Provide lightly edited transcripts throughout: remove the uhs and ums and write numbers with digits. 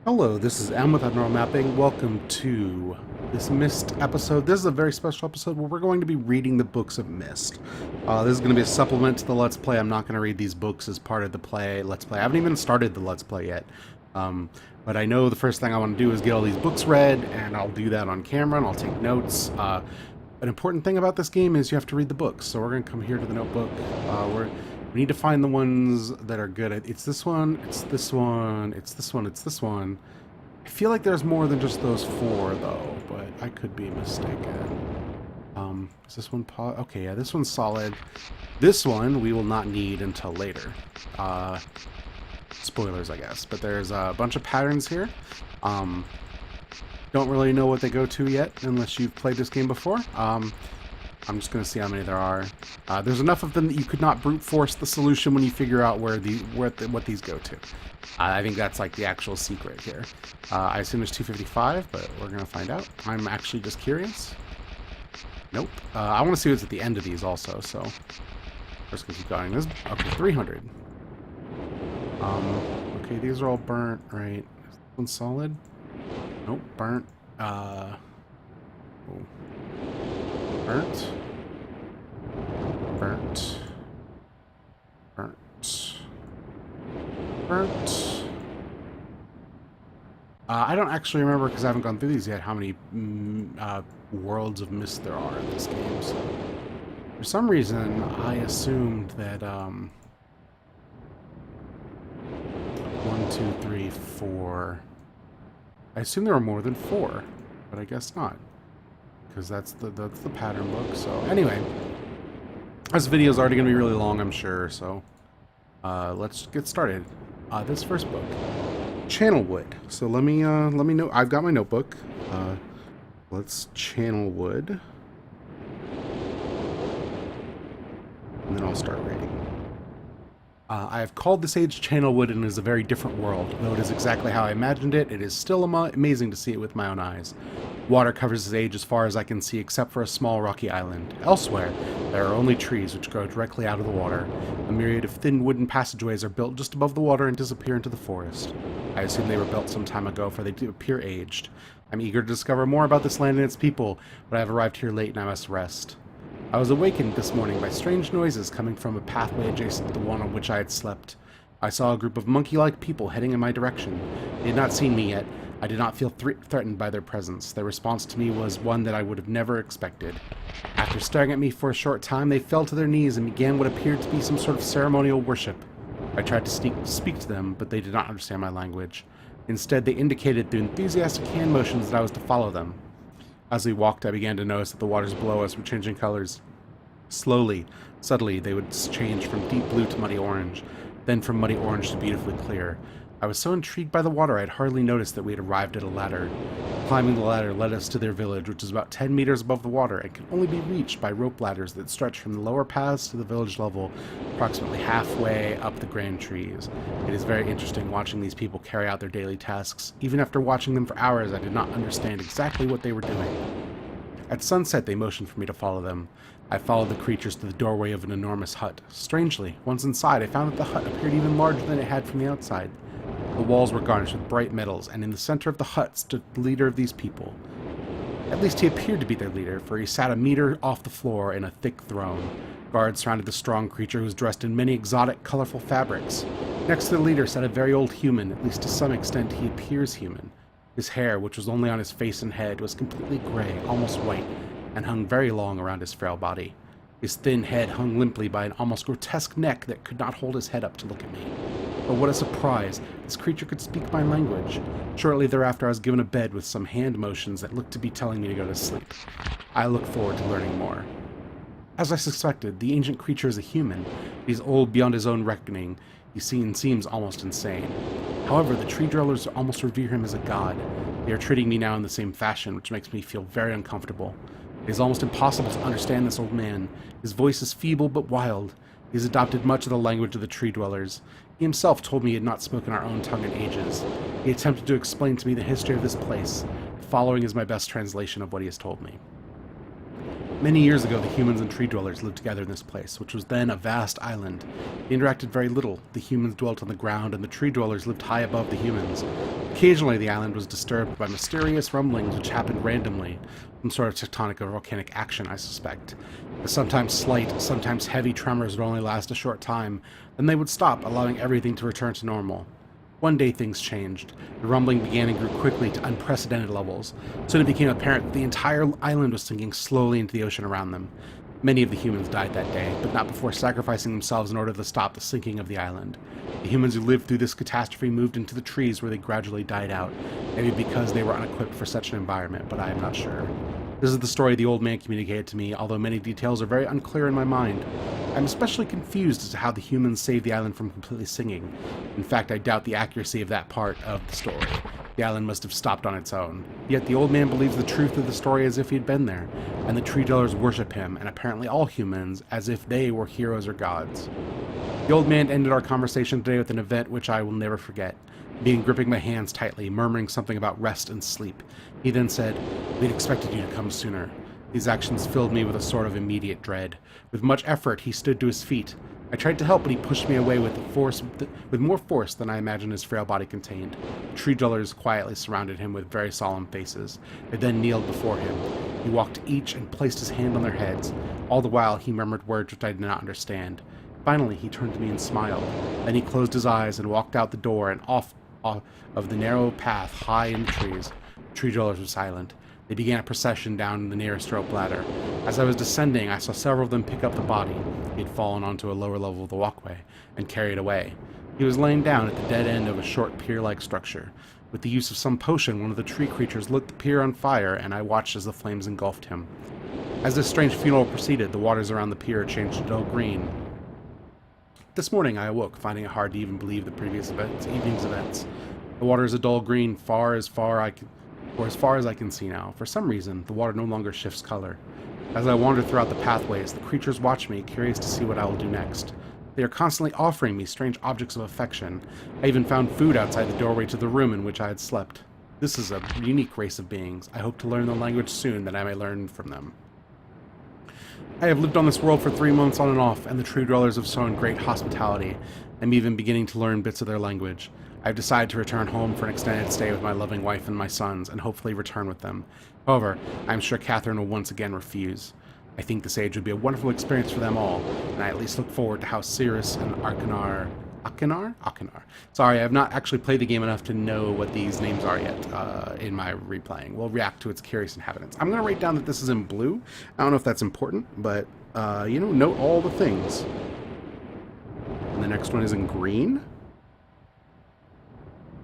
Hello, this is M with Abnormal Mapping. Welcome to this Myst episode. This is a very special episode where we're going to be reading the books of Myst. This is going to be a supplement to the Let's Play. I'm not going to read these books as part of the Let's Play. I haven't even started the Let's Play yet. But I know the first thing I want to do is get all these books read, and I'll do that on camera, and I'll take notes. An important thing about this game is you have to read the books. So we're going to come here to the notebook. We need to find the ones that are good. It's this one, it's this one, it's this one, it's this one. I feel like there's more than just those four, though, but I could be mistaken. Is this one okay, yeah, this one's solid. This one we will not need until later. Spoilers, I guess. But there's a bunch of patterns here. Don't really know what they go to yet, unless you've played this game before. I'm just going to see how many there are. There's enough of them that you could not brute force the solution when you figure out what these go to. I think that's like the actual secret here. I assume there's 255, but we're going to find out. I'm actually just curious. Nope. I want to see what's at the end of these also, so we're just going to keep going. Okay, 300. Okay, these are all burnt, right? Is this one solid? Nope, burnt. Oh. Burnt. Burnt. Burnt. Burnt. I don't actually remember, because I haven't gone through these yet, how many worlds of Myst there are in this game. So for some reason, I assumed that 1, 2, 3, 4. I assumed there were more than 4, but I guess not. Because that's the pattern book. So anyway, this video is already going to be really long, I'm sure. So let's get started. This first book, channel wood. So let me know. I've got my notebook. Let's channel wood, and then I'll start reading. I have called this age channel wood, and it is a very different world. Though it is exactly how I imagined it, it is still amazing to see it with my own eyes. Water covers this age as far as I can see, except for a small rocky island. Elsewhere, there are only trees which grow directly out of the water. A myriad of thin wooden passageways are built just above the water and disappear into the forest. I assume they were built some time ago, for they do appear aged. I'm eager to discover more about this land and its people, but I have arrived here late and I must rest. I was awakened this morning by strange noises coming from a pathway adjacent to the one on which I had slept. I saw a group of monkey-like people heading in my direction. They had not seen me yet. I did not feel threatened by their presence. Their response to me was one that I would have never expected. After staring at me for a short time, they fell to their knees and began what appeared to be some sort of ceremonial worship. I tried to speak to them, but they did not understand my language. Instead, they indicated through enthusiastic hand motions that I was to follow them. As we walked, I began to notice that the waters below us were changing colors. Slowly, subtly, they would change from deep blue to muddy orange, then from muddy orange to beautifully clear. I was so intrigued by the water I had hardly noticed that we had arrived at a ladder. Climbing the ladder led us to their village, which is about 10 meters above the water and can only be reached by rope ladders that stretch from the lower paths to the village level, approximately halfway up the grand trees. It is very interesting watching these people carry out their daily tasks. Even after watching them for hours, I did not understand exactly what they were doing. At sunset, they motioned for me to follow them. I followed the creatures to the doorway of an enormous hut. Strangely, once inside, I found that the hut appeared even larger than it had from the outside. The walls were garnished with bright metals, and in the center of the hut stood the leader of these people. At least he appeared to be their leader, for he sat a meter off the floor in a thick throne. Guards surrounded the strong creature, who was dressed in many exotic, colorful fabrics. Next to the leader sat a very old human. At least to some extent he appears human. His hair, which was only on his face and head, was completely gray, almost white, and hung very long around his frail body. His thin head hung limply by an almost grotesque neck that could not hold his head up to look at me. But what a surprise! This creature could speak my language. Shortly thereafter, I was given a bed with some hand motions that looked to be telling me to go to sleep. I look forward to learning more. As I suspected, the ancient creature is a human. He is old beyond his own reckoning. He seems almost insane. However, the tree dwellers almost revere him as a god. They are treating me now in the same fashion, which makes me feel very uncomfortable. It is almost impossible to understand this old man. His voice is feeble but wild. He has adopted much of the language of the tree dwellers. He himself told me he had not spoken our own tongue in ages. He attempted to explain to me the history of this place. The following is my best translation of what he has told me. Many years ago, the humans and tree dwellers lived together in this place, which was then a vast island. They interacted very little. The humans dwelt on the ground, and the tree dwellers lived high above the humans. The Occasionally, the island was disturbed by mysterious rumblings which happened randomly, some sort of tectonic or volcanic action, I suspect. The sometimes slight, sometimes heavy tremors would only last a short time, then they would stop, allowing everything to return to normal. One day things changed. The rumbling began and grew quickly to unprecedented levels. Soon it became apparent that the entire island was sinking slowly into the ocean around them. Many of the humans died that day, but not before sacrificing themselves in order to stop the sinking of the island. The humans who lived through this catastrophe moved into the trees where they gradually died out, maybe because they were unequipped for such an environment, but I am not sure. This is the story the old man communicated to me, although many details are very unclear in my mind. I'm especially confused as to how the humans saved the island from completely sinking. In fact, I doubt the accuracy of that part of the story. The island must have stopped on its own. Yet the old man believes the truth of the story as if he'd been there, and the tree dwellers worship him, and apparently all humans, as if they were heroes or gods. The old man ended our conversation today with an event which I will never forget. Being gripping my hands tightly, murmuring something about rest and sleep. He then said, "We'd expected you to come sooner." These actions filled me with a sort of immediate dread. With much effort, he stood to his feet. I tried to help, but he pushed me away with more force than I imagined his frail body contained. The tree dwellers quietly surrounded him with very solemn faces. They then kneeled before him. He walked to each and placed his hand on their heads. All the while, he murmured words which I did not understand. Finally, he turned to me and smiled. Then he closed his eyes and walked out the door and off of the narrow path high in the trees. The tree dwellers were silent. They began a procession down the nearest rope ladder. As I was descending, I saw several of them pick up the body. He had fallen onto a lower level of the walkway and carried away. He was laying down at the dead end of a short pier-like structure. With the use of some potion, one of the tree creatures lit the pier on fire, and I watched as the flames engulfed him. As this strange funeral proceeded, the waters around the pier changed to dull green. This morning I awoke, finding it hard to even believe the previous evening's events. The water is a dull green as far as I can see now. For some reason, the water no longer shifts color. As I wander throughout the pathways, the creatures watch me, curious to see what I will do next. They are constantly offering me strange objects of affection. I even found food outside the doorway to the room in which I had slept. This is a unique race of beings. I hope to learn the language soon, that I may learn from them. I have lived on this world for 3 months on and off, and the tree dwellers have shown great hospitality. I'm even beginning to learn bits of their language. I've decided to return home for an extended stay with my loving wife and my sons, and hopefully return with them. However, I'm sure Catherine will once again refuse. I think this age would be a wonderful experience for them all, and I at least look forward to how Cirrus and Akinar. Sorry, I have not actually played the game enough to know what these names are yet in my replaying. We'll react to its curious inhabitants. I'm going to write down that this is in blue. I don't know if that's important, but, note all the things. And the next one is in green.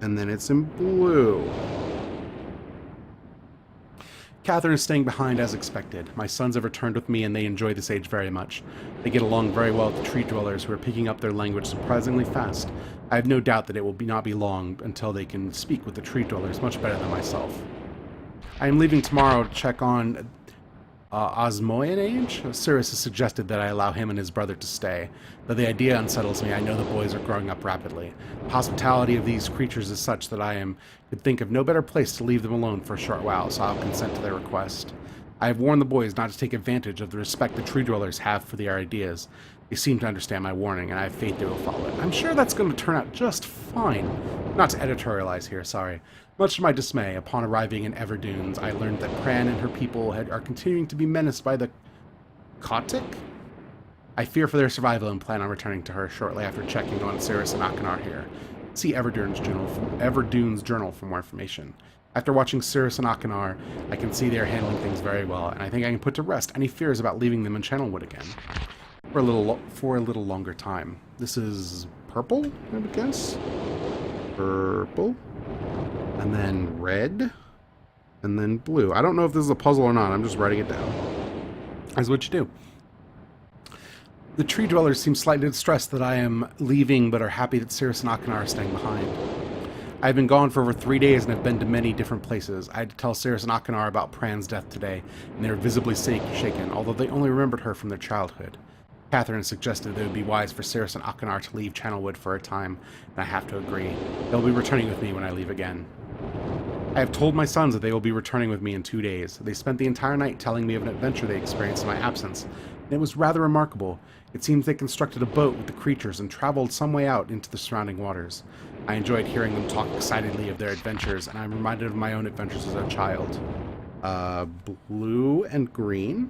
And then it's in blue. Catherine is staying behind as expected. My sons have returned with me and they enjoy this age very much. They get along very well with the tree dwellers who are picking up their language surprisingly fast. I have no doubt that it will not be long until they can speak with the tree dwellers much better than myself. I am leaving tomorrow to check on Osmoian age? Cirrus has suggested that I allow him and his brother to stay. Though the idea unsettles me, I know the boys are growing up rapidly. The hospitality of these creatures is such that could think of no better place to leave them alone for a short while, so I'll consent to their request. I have warned the boys not to take advantage of the respect the tree dwellers have for their ideas. They seem to understand my warning, and I have faith they will follow it. I'm sure that's going to turn out just fine. Not to editorialize here, sorry. Much to my dismay, upon arriving in Everdunes, I learned that Pran and her people are continuing to be menaced by the Kotick? I fear for their survival and plan on returning to her shortly after checking on Cirrus and Akinar here. See Everdunes Journal for more information. After watching Cirrus and Akinar, I can see they are handling things very well, and I think I can put to rest any fears about leaving them in Channelwood again. For a little longer time. This is purple, I would guess? Purple. And then red. And then blue. I don't know if this is a puzzle or not. I'm just writing it down. That's what you do. The tree dwellers seem slightly distressed that I am leaving, but are happy that Cirrus and Akinar are staying behind. I've been gone for over 3 days and have been to many different places. I had to tell Cirrus and Akinar about Pran's death today, and they were visibly shaken, although they only remembered her from their childhood. Catherine suggested that it would be wise for Cirrus and Akinar to leave Channelwood for a time, and I have to agree. They'll be returning with me when I leave again. I have told my sons that they will be returning with me in 2 days. They spent the entire night telling me of an adventure they experienced in my absence. And it was rather remarkable. It seems they constructed a boat with the creatures and traveled some way out into the surrounding waters. I enjoyed hearing them talk excitedly of their adventures, and I'm reminded of my own adventures as a child. Blue and green.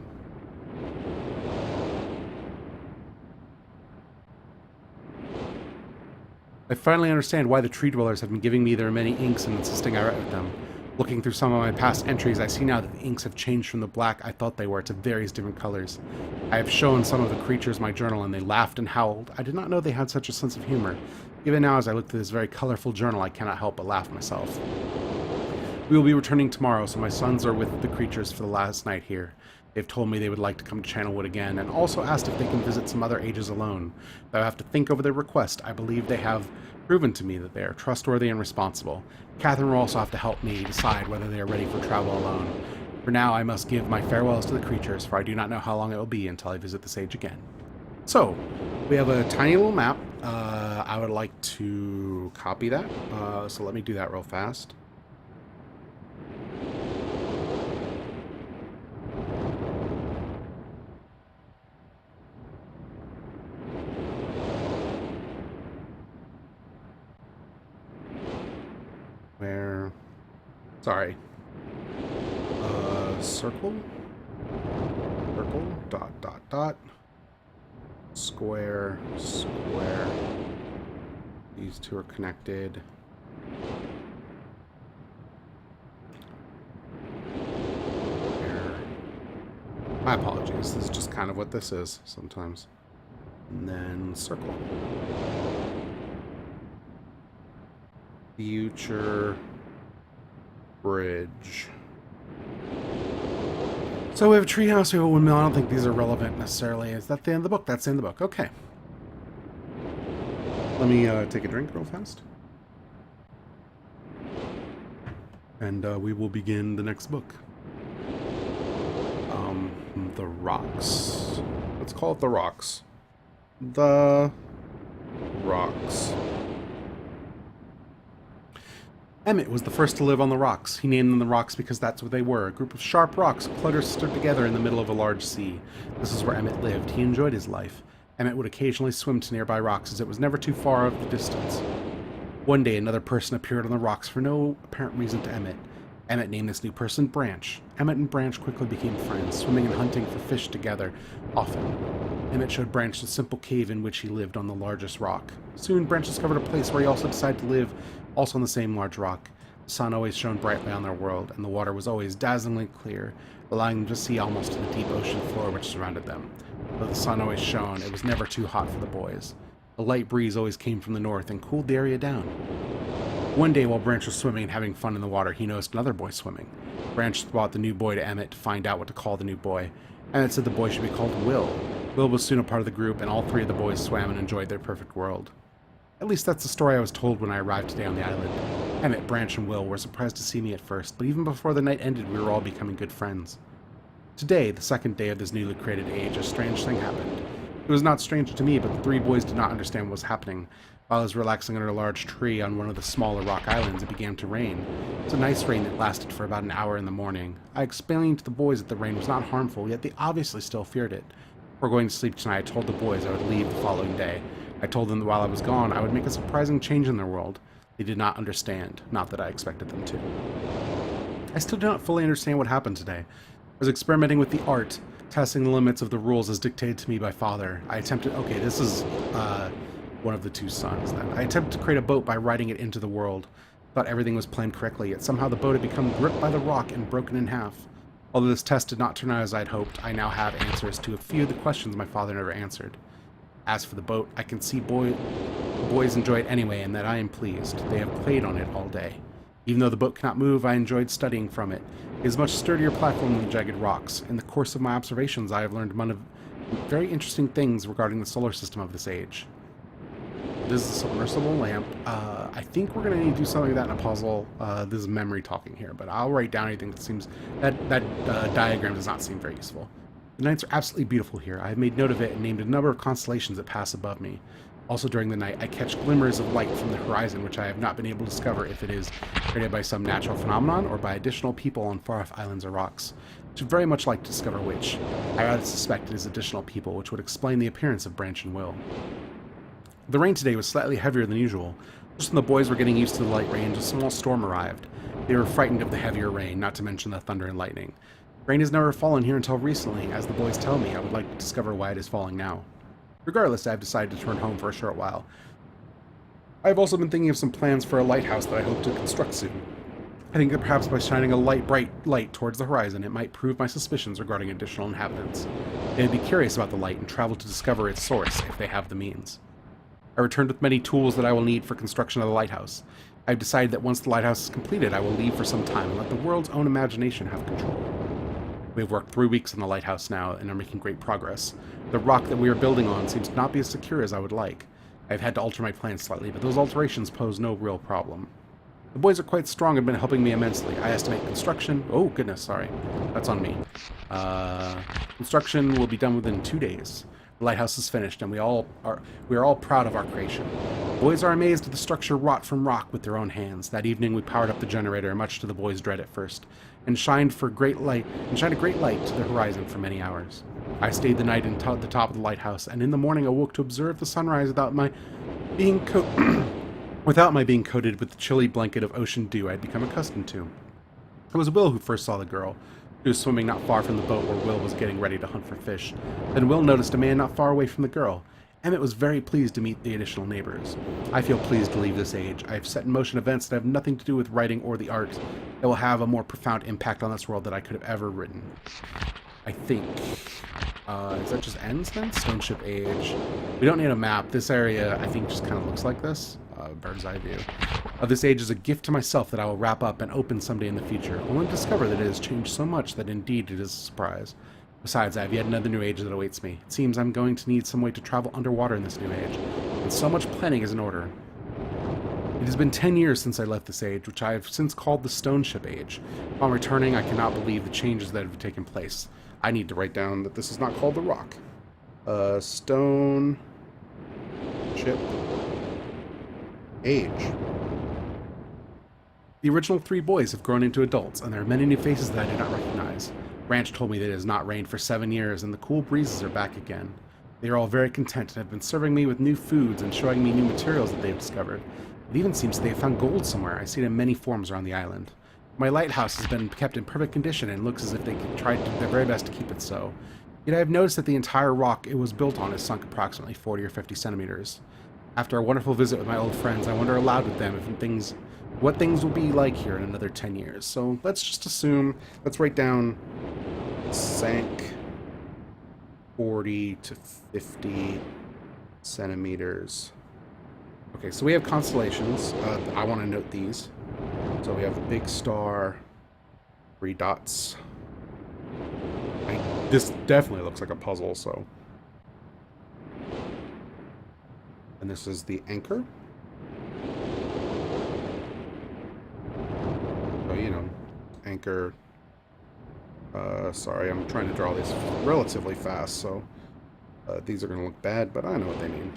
I finally understand why the tree dwellers have been giving me their many inks and insisting I write with them. Looking through some of my past entries, I see now that the inks have changed from the black I thought they were to various different colors. I have shown some of the creatures my journal, and they laughed and howled. I did not know they had such a sense of humor. Even now, as I look through this very colorful journal, I cannot help but laugh myself. We will be returning tomorrow, so my sons are with the creatures for the last night here. They've told me they would like to come to Channelwood again, and also asked if they can visit some other ages alone. Though I have to think over their request, I believe they have proven to me that they are trustworthy and responsible. Catherine will also have to help me decide whether they are ready for travel alone. For now, I must give my farewells to the creatures, for I do not know how long it will be until I visit the sage again. So, we have a tiny little map. I would like to copy that, so let me do that real fast. Sorry. Circle, dot, dot, dot, square, square. These two are connected. There. My apologies. This is just kind of what this is sometimes. And then circle. Future bridge. So we have a treehouse, we have a windmill. I don't think these are relevant necessarily. Is that the end of the book? That's the end of the book. Okay. Let me take a drink real fast. And we will begin the next book. The Rocks. Let's call it The Rocks. The Rocks. Emmett was the first to live on the rocks. He named them the rocks because that's what they were, a group of sharp rocks clustered together in the middle of a large sea. This is where Emmett lived. He enjoyed his life. Emmett would occasionally swim to nearby rocks as it was never too far of the distance. One day, another person appeared on the rocks for no apparent reason to Emmett. Emmett named this new person Branch. Emmett and Branch quickly became friends, swimming and hunting for fish together often. Emmett showed Branch the simple cave in which he lived on the largest rock. Soon, Branch discovered a place where he also decided to live, also on the same large rock. The sun always shone brightly on their world, and the water was always dazzlingly clear, allowing them to see almost to the deep ocean floor which surrounded them. Though the sun always shone, it was never too hot for the boys. A light breeze always came from the north and cooled the area down. One day, while Branch was swimming and having fun in the water, he noticed another boy swimming. Branch brought the new boy to Emmett to find out what to call the new boy. Emmett said the boy should be called Will. Will was soon a part of the group, and all three of the boys swam and enjoyed their perfect world. At least that's the story I was told when I arrived today on the island. Emmett, Branch, and Will were surprised to see me at first, but even before the night ended, we were all becoming good friends. Today, the second day of this newly created age, a strange thing happened. It was not strange to me, but the three boys did not understand what was happening. While I was relaxing under a large tree on one of the smaller rock islands, it began to rain. It was a nice rain that lasted for about an hour in the morning. I explained to the boys that the rain was not harmful, yet they obviously still feared it. Before going to sleep tonight, I told the boys I would leave the following day. I told them that while I was gone, I would make a surprising change in their world. They did not understand, not that I expected them to. I still do not fully understand what happened today. I was experimenting with the art, testing the limits of the rules as dictated to me by Father. I attempted... Okay, this is one of the two sons then. I attempted to create a boat by riding it into the world. Thought everything was planned correctly, yet somehow the boat had become gripped by the rock and broken in half. Although this test did not turn out as I had hoped, I now have answers to a few of the questions my father never answered. As for the boat, I can see the boys enjoy it anyway, and that I am pleased. They have played on it all day. Even though the boat cannot move, I enjoyed studying from it. It is a much sturdier platform than the jagged rocks. In the course of my observations, I have learned very interesting things regarding the solar system of this age. This is a submersible lamp. I think we're going to need to do something like that in a puzzle. This is memory talking here, but I'll write down anything that seems... That diagram does not seem very useful. The nights are absolutely beautiful here. I have made note of it and named a number of constellations that pass above me. Also during the night, I catch glimmers of light from the horizon, which I have not been able to discover if it is created by some natural phenomenon or by additional people on far-off islands or rocks. Should very much like to discover which. I rather suspect it is additional people, which would explain the appearance of Branch and Will. The rain today was slightly heavier than usual. Just when the boys were getting used to the light rain, a small storm arrived. They were frightened of the heavier rain, not to mention the thunder and lightning. Rain has never fallen here until recently. As the boys tell me, I would like to discover why it is falling now. Regardless, I have decided to return home for a short while. I have also been thinking of some plans for a lighthouse that I hope to construct soon. I think that perhaps by shining a bright light towards the horizon, it might prove my suspicions regarding additional inhabitants. They would be curious about the light and travel to discover its source if they have the means. I returned with many tools that I will need for construction of the lighthouse. I have decided that once the lighthouse is completed, I will leave for some time and let the world's own imagination have control. We have worked 3 weeks on the lighthouse now and are making great progress. The rock that we are building on seems to not be as secure as I would like. I have had to alter my plans slightly, but those alterations pose no real problem. The boys are quite strong and have been helping me immensely. I estimate construction... Oh, goodness, sorry. That's on me. Construction will be done within 2 days. The lighthouse is finished, and we are all proud of our creation. The boys are amazed at the structure wrought from rock with their own hands. That evening we powered up the generator, much to the boys' dread at first, and shined a great light to the horizon for many hours. I stayed the night at the top of the lighthouse, and in the morning awoke to observe the sunrise without my being coated with the chilly blanket of ocean dew I had become accustomed to. It was Will who first saw the girl. She was swimming not far from the boat where Will was getting ready to hunt for fish. Then Will noticed a man not far away from the girl. Emmett was very pleased to meet the additional neighbors. I feel pleased to leave this age. I have set in motion events that have nothing to do with writing or the arts that will have a more profound impact on this world than I could have ever written. I think. Is that just ends then? Stone Ship Age. We don't need a map. This area, I think, just kind of looks like this. Bird's eye view. This age is a gift to myself that I will wrap up and open someday in the future, only to discover that it has changed so much that indeed it is a surprise. Besides, I have yet another new age that awaits me. It seems I'm going to need some way to travel underwater in this new age, and so much planning is in order. It has been 10 years since I left this age, which I have since called the Stone Ship Age. Upon returning, I cannot believe the changes that have taken place. I need to write down that this is not called the Rock. Stone Ship Age. The original 3 boys have grown into adults, and there are many new faces that I do not recognize. Branch told me that it has not rained for 7 years, and the cool breezes are back again. They are all very content and have been serving me with new foods and showing me new materials that they have discovered. It even seems they have found gold somewhere. I see it in many forms around the island. My lighthouse has been kept in perfect condition and looks as if they tried their very best to keep it so. Yet I have noticed that the entire rock it was built on is sunk approximately 40 or 50 centimeters. After a wonderful visit with my old friends, I wonder aloud with them what things will be like here in another 10 years. So let's just assume, let's write down sank 40 to 50 centimeters. Okay, so we have constellations. I want to note these. So we have a big star, 3 dots. This definitely looks like a puzzle, so. And this is the anchor. So, you know, anchor. Sorry, I'm trying to draw these relatively fast, so these are going to look bad, but I know what they mean.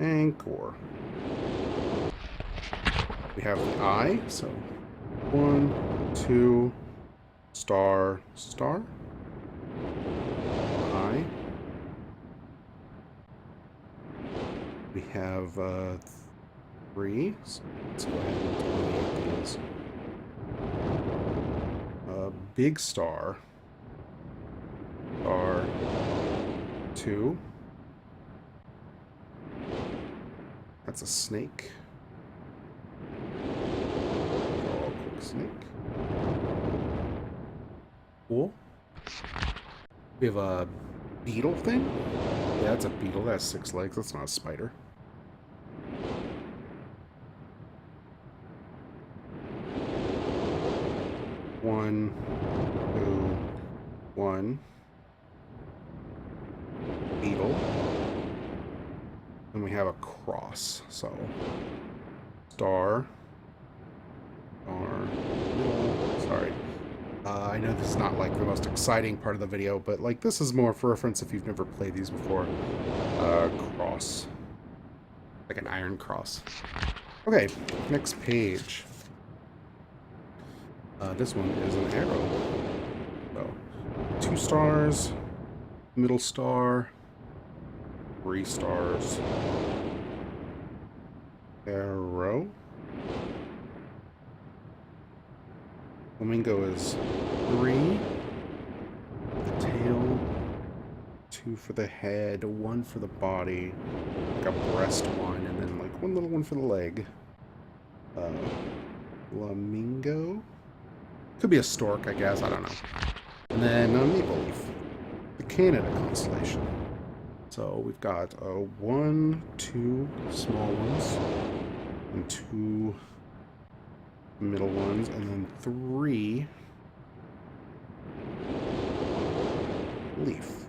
Anchor. We have the eye, so 1, 2, star, star, eye. We have 3, so let's go ahead and delete these. Big star, star, 2. That's a snake. Oh, quick snake. Cool. We have a beetle thing? Yeah, that's a beetle. That has 6 legs. That's not a spider. One, 2, 1. Beetle. And we have a cross. So, star. Middle. Sorry. I know this is not like the most exciting part of the video, but like this is more for reference if you've never played these before. Cross. Like an iron cross. Okay, next page. This one is an arrow. So, 2 stars, middle star, 3 stars, arrow. Flamingo is 3. The tail, 2 for the head, 1 for the body, like a breast one, and then like 1 little one for the leg. Flamingo? Could be a stork, I guess, I don't know. And then a maple leaf, the Canada constellation. So we've got 1, 2 small ones, and 2 middle ones, and then 3 leaf.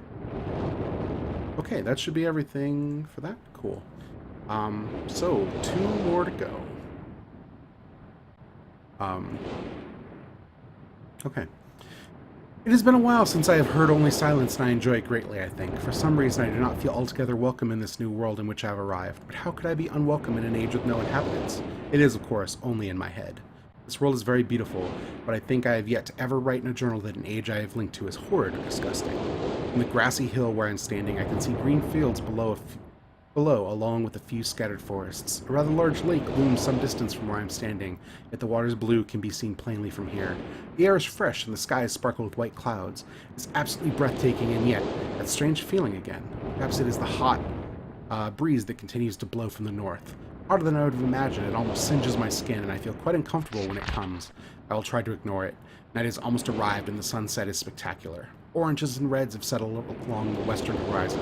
Okay, that should be everything for that. Cool. So 2 more to go. Okay. It has been a while since I have heard only silence, and I enjoy it greatly, I think. For some reason, I do not feel altogether welcome in this new world in which I have arrived. But how could I be unwelcome in an age with no inhabitants? It is, of course, only in my head. This world is very beautiful, but I think I have yet to ever write in a journal that an age I have linked to is horrid or disgusting. From the grassy hill where I am standing, I can see green fields below, along with a few scattered forests. A rather large lake looms some distance from where I am standing, yet the water's blue can be seen plainly from here. The air is fresh, and the sky is sparkled with white clouds. It's absolutely breathtaking, and yet, that strange feeling again. Perhaps it is the hot breeze that continues to blow from the north. Harder than I would have imagined, it almost singes my skin, and I feel quite uncomfortable when it comes. I will try to ignore it. Night has almost arrived, and the sunset is spectacular. Oranges and reds have settled along the western horizon.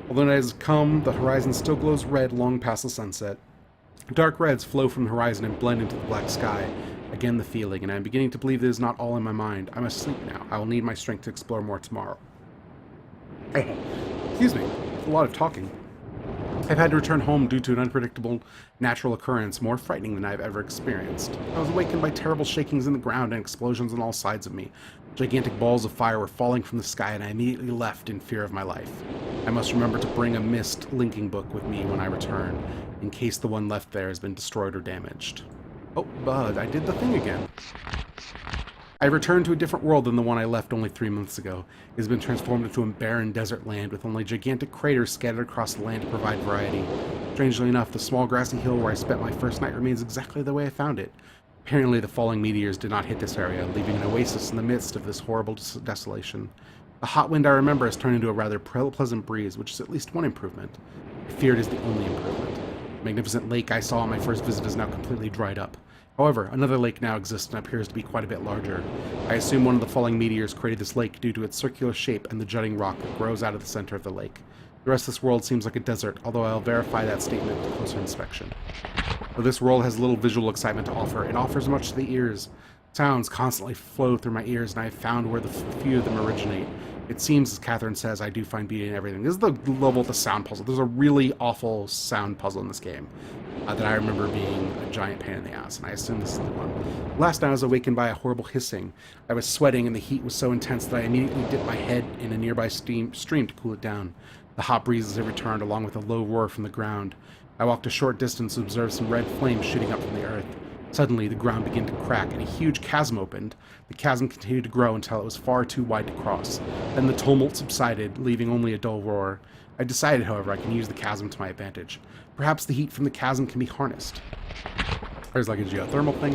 Although night has come, the horizon still glows red long past the sunset. Dark reds flow from the horizon and blend into the black sky. Again the feeling, and I am beginning to believe it is not all in my mind. I must sleep now. I will need my strength to explore more tomorrow. Excuse me. A lot of talking. I've had to return home due to an unpredictable natural occurrence more frightening than I have ever experienced. I was awakened by terrible shakings in the ground and explosions on all sides of me. Gigantic balls of fire were falling from the sky, and I immediately left in fear of my life. I must remember to bring a Myst linking book with me when I return, in case the one left there has been destroyed or damaged. Oh, I did the thing again. I returned to a different world than the one I left only 3 months ago. It has been transformed into a barren desert land with only gigantic craters scattered across the land to provide variety. Strangely enough, the small grassy hill where I spent my first night remains exactly the way I found it. Apparently, the falling meteors did not hit this area, leaving an oasis in the midst of this horrible desolation. The hot wind I remember has turned into a rather pleasant breeze, which is at least one improvement. I fear it is the only improvement. The magnificent lake I saw on my first visit is now completely dried up. However, another lake now exists and appears to be quite a bit larger. I assume one of the falling meteors created this lake due to its circular shape and the jutting rock that grows out of the center of the lake. The rest of this world seems like a desert, although I'll verify that statement with closer inspection. Though this world has little visual excitement to offer, it offers much to the ears. Sounds constantly flow through my ears, and I have found where the few of them originate. It seems, as Catherine says, I do find beauty in everything. This is the level of the sound puzzle. There's a really awful sound puzzle in this game that I remember being a giant pain in the ass, and I assume this is the one. Last night I was awakened by a horrible hissing. I was sweating, and the heat was so intense that I immediately dipped my head in a nearby stream to cool it down. The hot breezes had returned, along with a low roar from the ground. I walked a short distance to observe some red flames shooting up from the earth. Suddenly, the ground began to crack, and a huge chasm opened. The chasm continued to grow until it was far too wide to cross. Then the tumult subsided, leaving only a dull roar. I decided, however, I can use the chasm to my advantage. Perhaps the heat from the chasm can be harnessed. There's like a geothermal thing.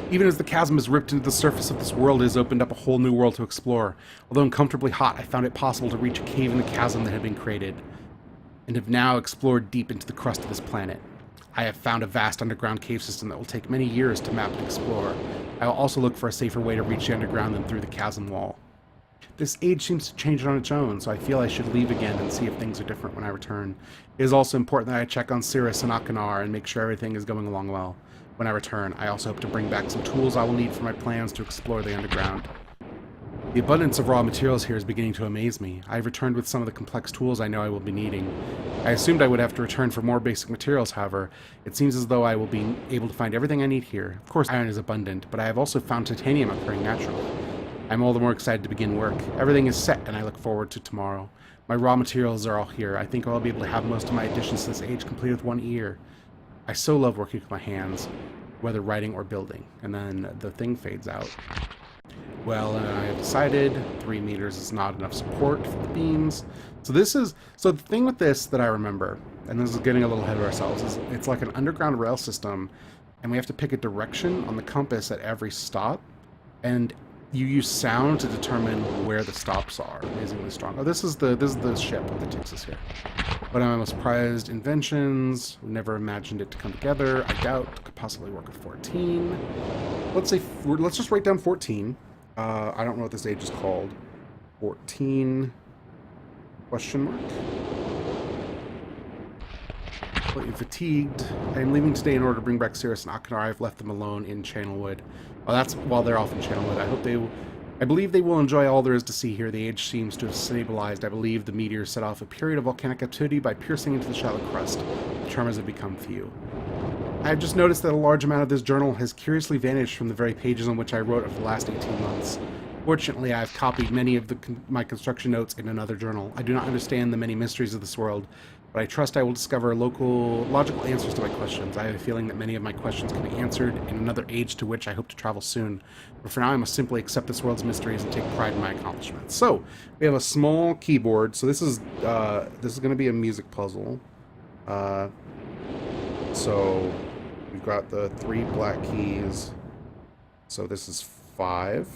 Even as the chasm has ripped into the surface of this world, it has opened up a whole new world to explore. Although uncomfortably hot, I found it possible to reach a cave in the chasm that had been created, and have now explored deep into the crust of this planet. I have found a vast underground cave system that will take many years to map and explore. I will also look for a safer way to reach the underground than through the chasm wall. This age seems to change on its own, so I feel I should leave again and see if things are different when I return. It is also important that I check on Cirrus and Akanar and make sure everything is going along well. When I return, I also hope to bring back some tools I will need for my plans to explore the underground. The abundance of raw materials here is beginning to amaze me. I have returned with some of the complex tools I know I will be needing. I assumed I would have to return for more basic materials, however. It seems as though I will be able to find everything I need here. Of course, iron is abundant, but I have also found titanium occurring naturally. I'm all the more excited to begin work. Everything is set, and I look forward to tomorrow. My raw materials are all here. I think I'll be able to have most of my additions to this age completed with 1 year. I so love working with my hands. whether writing or building. And then the thing fades out. Well, and I have decided 3 meters is not enough support for the beams. So the thing with this that I remember, and this is getting a little ahead of ourselves, is it's like an underground rail system, and we have to pick a direction on the compass at every stop, and you use sound to determine where the stops are. Amazingly strong. Oh, this is the ship that takes us here. One of my most prized inventions. We never imagined it to come together. I doubt it could possibly work at 14. Let's just write down 14. I don't know what this age is called. 14 question mark. Completely fatigued. I am leaving today in order to bring back Cirrus and Akinar. I've left them alone in Channelwood. Well, that's while they're off in Channelwood. I believe they will enjoy all there is to see here. The age seems to have stabilized. I believe the meteor set off a period of volcanic activity by piercing into the shallow crust. The tremors have become few. I have just noticed that a large amount of this journal has curiously vanished from the very pages on which I wrote over the last 18 months. Fortunately, I have copied many of my construction notes in another journal. I do not understand the many mysteries of this world, but I trust I will discover logical answers to my questions. I have a feeling that many of my questions can be answered in another age to which I hope to travel soon. But for now, I must simply accept this world's mysteries and take pride in my accomplishments. So, we have a small keyboard. So this is going to be a music puzzle. So we've got the 3 black keys. So this is 5.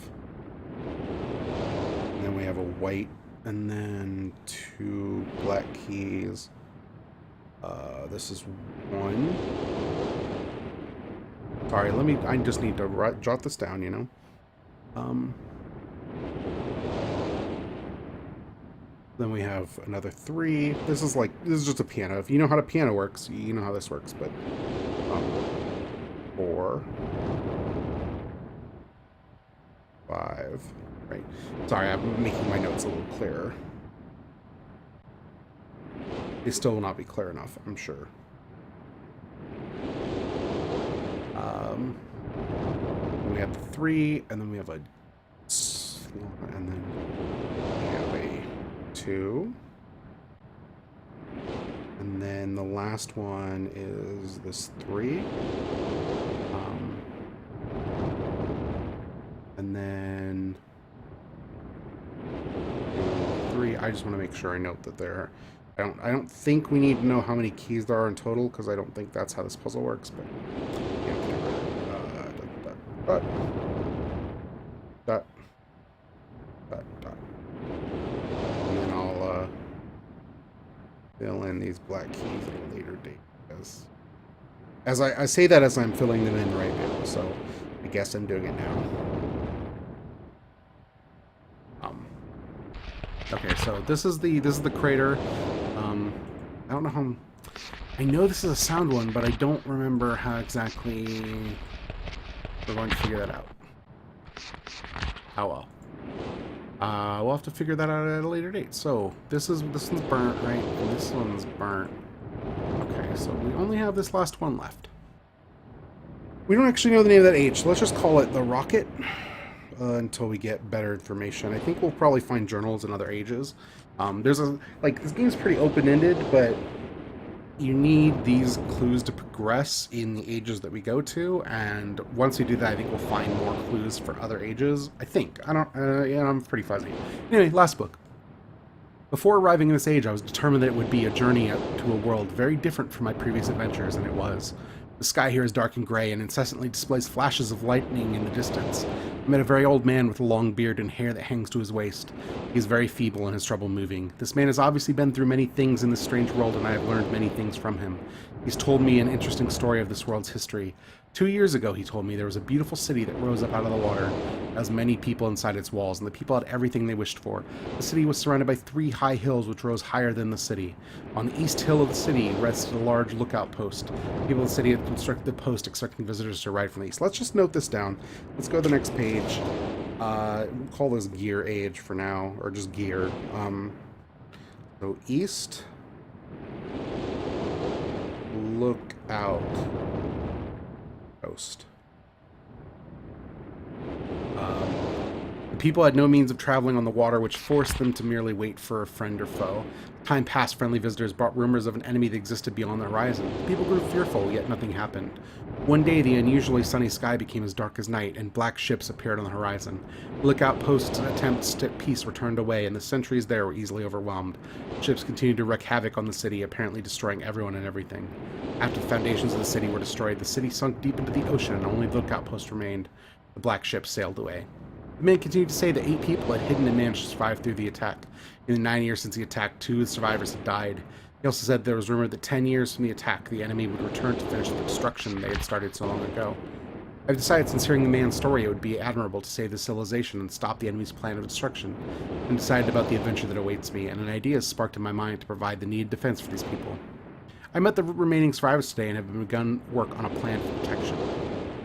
And then we have a white, and then 2 black keys. This is 1. Sorry, I just need to jot this down, you know. Then we have another 3. This is just a piano. If you know how the piano works, you know how this works, but 4, 5, right. Sorry, I'm making my notes a little clearer. They still will not be clear enough, I'm sure. We have the 3, and then we have a, and then we have a 2, and then the last one is this 3, and then 3. I just want to make sure I note that there. I don't think we need to know how many keys there are in total, because I don't think that's how this puzzle works, but yeah, dot, dot, dot, dot. And then I'll fill in these black keys at a later date, as I say that as I'm filling them in right now, so I guess I'm doing it now. Okay, so this is the crater. I don't know how. I know this is a sound one, but I don't remember how exactly we're going to figure that out. Oh well. We'll have to figure that out at a later date. So this one's burnt, right? And this one's burnt. Okay, so we only have this last one left. We don't actually know the name of that age, so let's just call it the rocket. Until we get better information. I think we'll probably find journals in other ages. This game's pretty open-ended, but you need these clues to progress in the ages that we go to, and once we do that, I think we'll find more clues for other ages. I think. I'm pretty fuzzy. Anyway, last book. Before arriving in this age, I was determined that it would be a journey to a world very different from my previous adventures, and it was. The sky here is dark and gray and incessantly displays flashes of lightning in the distance. I met a very old man with a long beard and hair that hangs to his waist. He is very feeble and has trouble moving. This man has obviously been through many things in this strange world, and I have learned many things from him. He's told me an interesting story of this world's history. 2 years ago, he told me, there was a beautiful city that rose up out of the water. There was many people inside its walls, and the people had everything they wished for. The city was surrounded by 3 high hills which rose higher than the city. On the east hill of the city rested a large lookout post. People of the city had constructed the post expecting visitors to arrive from the east. Let's just note this down. Let's go to the next page. We'll call this gear age for now, or just gear. So east lookout post. The people had no means of traveling on the water, which forced them to merely wait for a friend or foe. Time passed, friendly visitors brought rumors of an enemy that existed beyond the horizon. People grew fearful, yet nothing happened. One day, the unusually sunny sky became as dark as night, and black ships appeared on the horizon. Lookout posts and attempts at peace were turned away, and the sentries there were easily overwhelmed. Ships continued to wreak havoc on the city, apparently destroying everyone and everything. After the foundations of the city were destroyed, the city sunk deep into the ocean, and only the lookout post remained. The black ship sailed away. The man continued to say that 8 people had hidden and managed to survive through the attack. In the 9 years since the attack, 2 of the survivors had died. He also said there was rumored that 10 years from the attack, the enemy would return to finish the destruction they had started so long ago. I've decided since hearing the man's story it would be admirable to save the civilization and stop the enemy's plan of destruction. I'm decided about the adventure that awaits me, and an idea has sparked in my mind to provide the needed defense for these people. I met the remaining survivors today and have begun work on a plan for protection.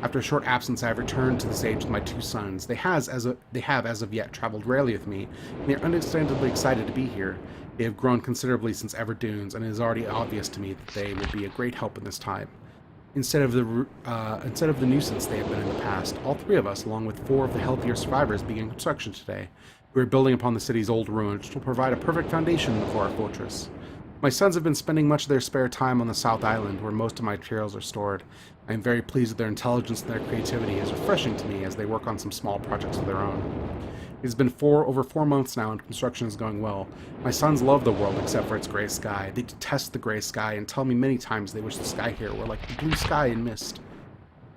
After a short absence, I have returned to the stage with my 2 sons. They have, as of yet, traveled rarely with me, and they are understandably excited to be here. They have grown considerably since Ever Dunes, and it is already obvious to me that they will be a great help in this time. Instead of the nuisance they have been in the past, all 3 of us, along with 4 of the healthier survivors, began construction today. We are building upon the city's old ruins, which will provide a perfect foundation for our fortress. My sons have been spending much of their spare time on the South Island, where most of my materials are stored. I am very pleased with their intelligence and their creativity. It is refreshing to me as they work on some small projects of their own. It has been over 4 months now, and construction is going well. My sons love the world except for its gray sky. They detest the gray sky and tell me many times they wish the sky here were like the blue sky in Myst.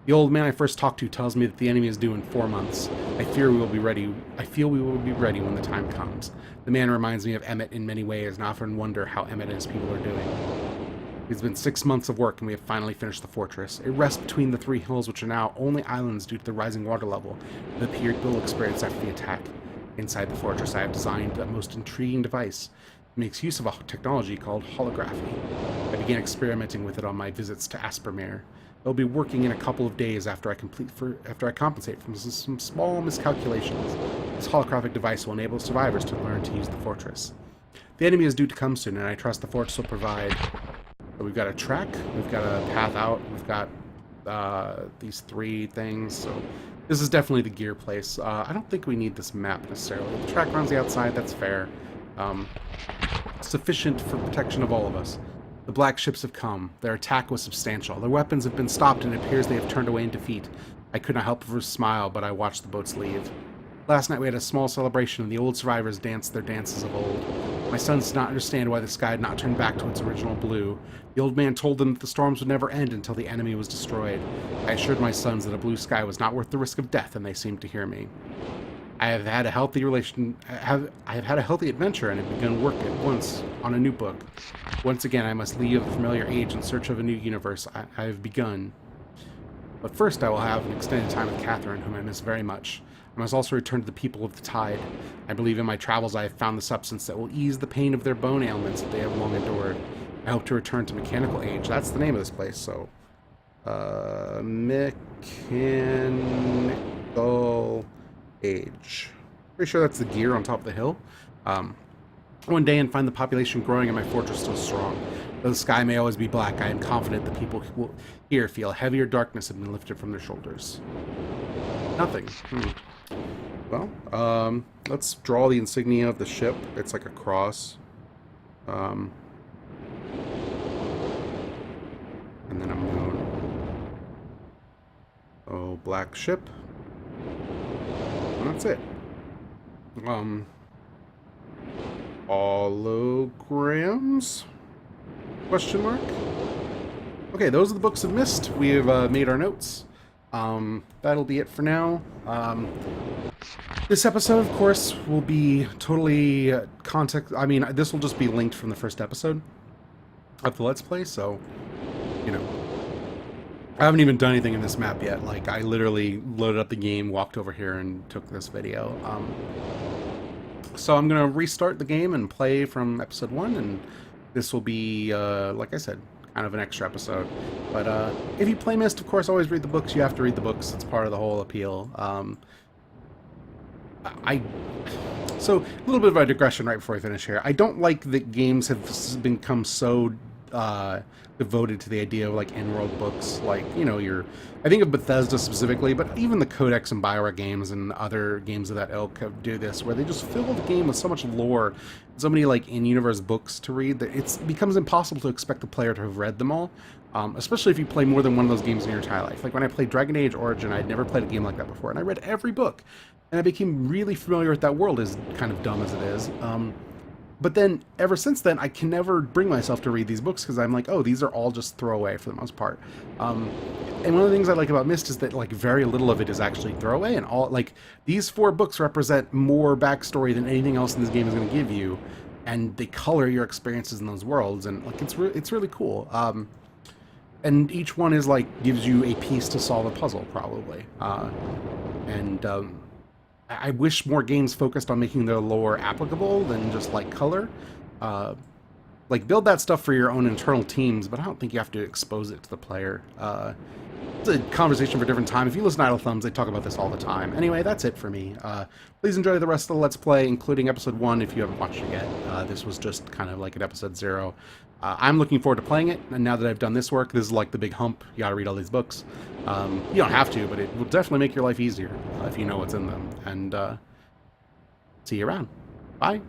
The old man I first talked to tells me that the enemy is due in 4 months. I feel we will be ready when the time comes. The man reminds me of Emmett in many ways, and I often wonder how Emmett and his people are doing. It's been 6 months of work, and we have finally finished the fortress. It rests between the 3 hills, which are now only islands due to the rising water level that appeared we'll experience after the attack. Inside the fortress, I have designed a most intriguing device. It makes use of a technology called holography. I began experimenting with it on my visits to Aspermere. It'll be working in a couple of days after I compensate from some small miscalculations. This holographic device will enable survivors to learn to use the fortress. The enemy is due to come soon, and I trust the fortress will provide. So we've got a track, we've got a path out, we've got these 3 things. So this is definitely the gear place. I don't think we need this map necessarily. The track runs the outside, that's fair. Sufficient for protection of all of us. The black ships have come. Their attack was substantial. Their weapons have been stopped, and it appears they have turned away in defeat. I could not help but smile, but I watched the boats leave. Last night we had a small celebration, and the old survivors danced their dances of old. My sons did not understand why the sky had not turned back to its original blue. The old man told them that the storms would never end until the enemy was destroyed. I assured my sons that a blue sky was not worth the risk of death, and they seemed to hear me. I have had a healthy adventure and have begun work at once on a new book. Once again, I must leave a familiar age in search of a new universe. I have begun. But first I will have an extended time with Catherine, whom I miss very much. I must also return to the people of the tide. I believe in my travels I have found the substance that will ease the pain of their bone ailments that they have long endured. I hope to return to mechanical age. That's the name of this place, so... mechanical age. Pretty sure that's the gear on top of the hill. One day and find the population growing and my fortress still strong. Though the sky may always be black, I am confident the people here feel a heavier darkness have been lifted from their shoulders. Nothing. Well, let's draw the insignia of the ship. It's like a cross. And then a moon. Oh, black ship. And that's it. Holograms? Question mark? Okay, those are the books of Myst. We have made our notes. That'll be it for now. This episode, of course, will be totally context. I mean, this will just be linked from the first episode of the Let's Play, so, you know. I haven't even done anything in this map yet. Like, I literally loaded up the game, walked over here, and took this video. So I'm going to restart the game and play from episode 1, and this will be, like I said, kind of an extra episode. But if you play Myst, of course, always read the books. You have to read the books. It's part of the whole appeal. So, a little bit of a digression right before I finish here. I don't like that games have become so devoted to the idea of like in-world books, like, you know, I think of Bethesda specifically, but even the Codex and Bioware games and other games of that ilk do this, where they just fill the game with so much lore, so many like in-universe books to read that it becomes impossible to expect the player to have read them all. Especially if you play more than one of those games in your entire life. Like when I played Dragon Age Origin, I'd never played a game like that before, and I read every book, and I became really familiar with that world, as kind of dumb as it is. But then, ever since then, I can never bring myself to read these books because I'm like, oh, these are all just throwaway for the most part. And one of the things I like about Myst is that like very little of it is actually throwaway, and all like these 4 books represent more backstory than anything else in this game is going to give you, and they color your experiences in those worlds, and like it's really cool. And each one is like gives you a piece to solve a puzzle, probably. And I wish more games focused on making their lore applicable than just like color. Like build that stuff for your own internal teams, but I don't think you have to expose it to the player. It's a conversation for a different time. If you listen to Idle Thumbs, they talk about this all the time. Anyway, that's it for me. Please enjoy the rest of the Let's Play, including episode 1 if you haven't watched it yet. This was just kind of like an episode 0. I'm looking forward to playing it, and now that I've done this work, this is like the big hump. You gotta read all these books. You don't have to, but it will definitely make your life easier if you know what's in them. And see you around. Bye.